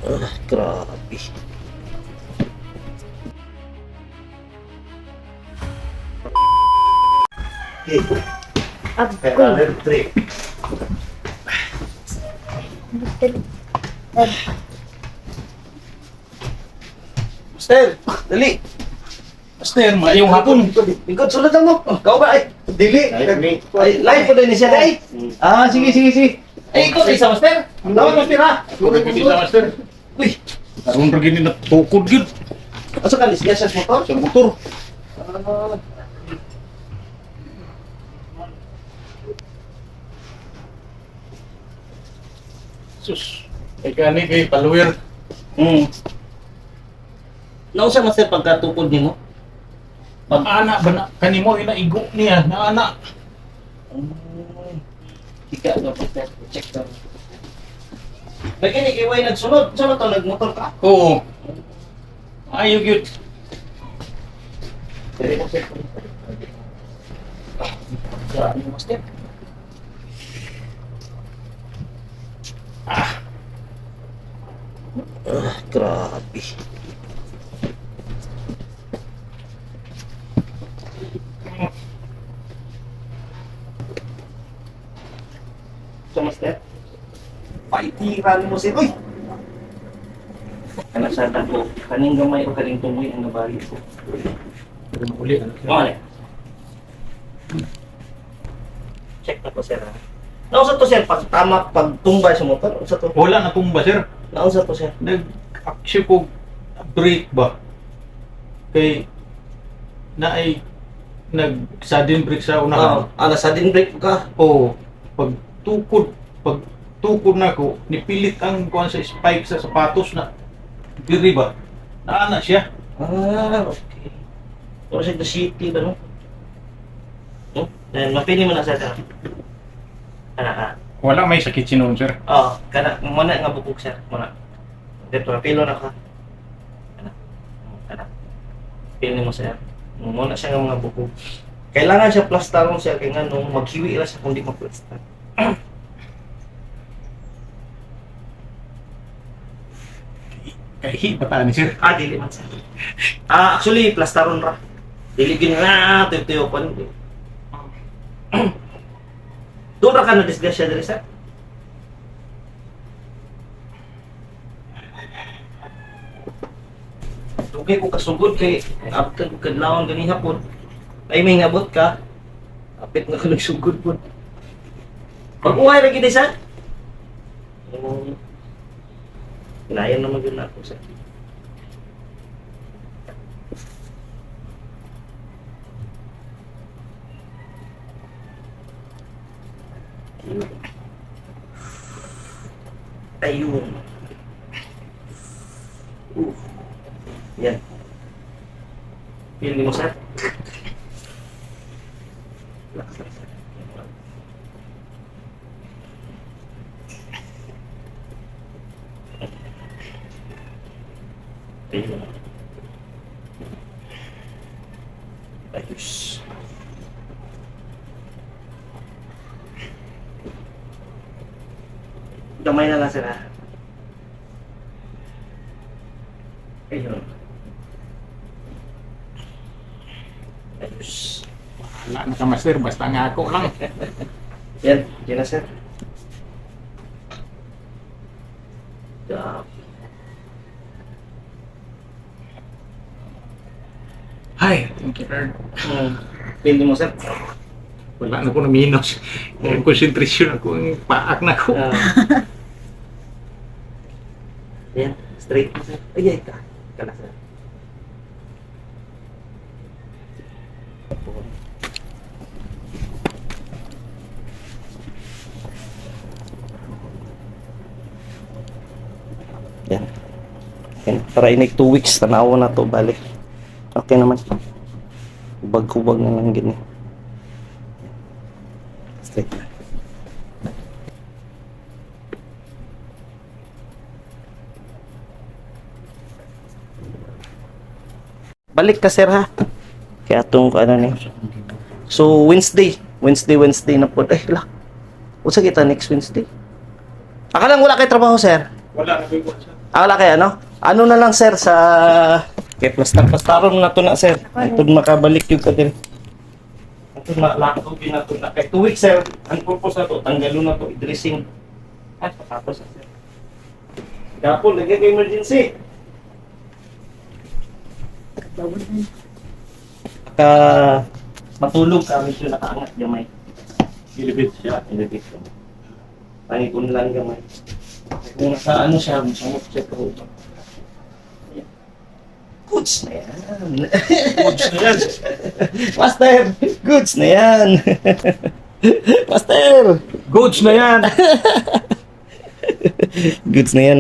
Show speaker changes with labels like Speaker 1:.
Speaker 1: Grabe. Hey,
Speaker 2: Agoy.
Speaker 1: 3. Master, dali.
Speaker 3: Master, mayong hapon.
Speaker 1: Lingkod, sulod lang mo. Kau ba ay? Dili. Ay, live po din siya ay. Ah, sige, sige, sige. Ay, ikaw isa, Master. Dawan, Master ha.
Speaker 3: Kurang gini sa master.
Speaker 1: Uy,
Speaker 3: Karon ra gini na tukod gid
Speaker 1: asa ka lisya sa motor?
Speaker 3: sa motor.
Speaker 1: Ah,
Speaker 3: Sus. Kay kani kay follower.
Speaker 1: Naunsa Master pagkatukod nimo?
Speaker 3: Pag ana ba na kanimo inaigo niya na ana.
Speaker 1: Ika na Master, check daw. Bagay ni kiway nagsunod, sunod to nagmotor ka.
Speaker 3: Oo. Ayo gyud.
Speaker 1: Dili mo Master. Grabe Master. Grabe. So, Master? Paitiran mo siya. Uy! Ano sa ko? Kaning gamay o kaning tumoy ang nabali ko.
Speaker 3: Uli.
Speaker 1: Mali. Check na po, sir. Ha? Naunsa to, sir? Pag tama, pag tumbay sa motor, unsa to?
Speaker 3: Wala na tumba sir.
Speaker 1: Naunsa to, sir?
Speaker 3: Nag-action ko brake ba? Kay na ay nag-sudden brake sa unahan.
Speaker 1: Sa din break ka.
Speaker 3: Oo. Pag tukod na ko, nipilit ang kuan sa spike sa sapatos na diri ba? Naana siya.
Speaker 1: Okay. Pero sa the city ba, no? No? Then, mapili mo na sa sir. Kana.
Speaker 3: Wala may sakit sinon sir.
Speaker 1: Kana. Muna nga bukog, sir. Muna. Dito, mapilo na ka. Kana. Kana. Pili mo, sir. Muna siya nga mga bukog. Kailangan siya plastaron siya kaya nga nung maghiwi lang siya kung di maplastar.
Speaker 3: Kay bata ni sir.
Speaker 1: Dili man sir. Actually, plastaron ra. Dili gini na, tuyo-tuyo pa. Doon ra ka na disgrasya diri sir? Okay ko kasugod kay after kadlawon gani hapon. Ay may ngabot ka. Apit na ka nagsugod po. Pag-uhay ra gid sir. Kinayan naman yun ako sir. Ayun. Yan. Pili mo sir. Relax lang sir. Ayun. Ayos. Damay na lang sir ha. Ayun. Ayos.
Speaker 3: Wala na ka master, basta nga ako lang.
Speaker 1: Yan, yan na sir. Job.
Speaker 3: Hi, thank you Lord.
Speaker 1: Pili mo sir.
Speaker 3: Wala na ko na minus. Konsentrasyon ako, ang paak na ko.
Speaker 1: Yan, straight mo sir. Ay, ka. Kala sir. Yan. Yan. Para inig 2 weeks, tanawa na to, balik. Okay naman. Hubag-hubag na lang gini. Straight na. Balik ka sir ha. Kaya itong ano ni. So Wednesday na po. Lah. Unsa kita next Wednesday? Akalang wala kay trabaho sir.
Speaker 3: Wala na ko sir.
Speaker 1: Wala kaya, no? Ano na lang, sir, sa... Kaya plastaron na to na, sir. Ito makabalik yung kadil. Ito malakot din na to na. Kaya 2 weeks, sir. Ang purpose na to, tanggalo na to, i-dressing. Ay, patapos na, sir. Kapon, lagyan ka emergency. Matulog ka, medyo nakaangat gamay.
Speaker 3: Ilibit siya.
Speaker 1: Ilagay ko. Pangikon lang gamay. Kung nasa ano siya, masangot siya ko. Goods na yan.
Speaker 3: Goods na yan.
Speaker 1: Master, goods na yan. Master,
Speaker 3: Goods na yan.
Speaker 1: goods na yan.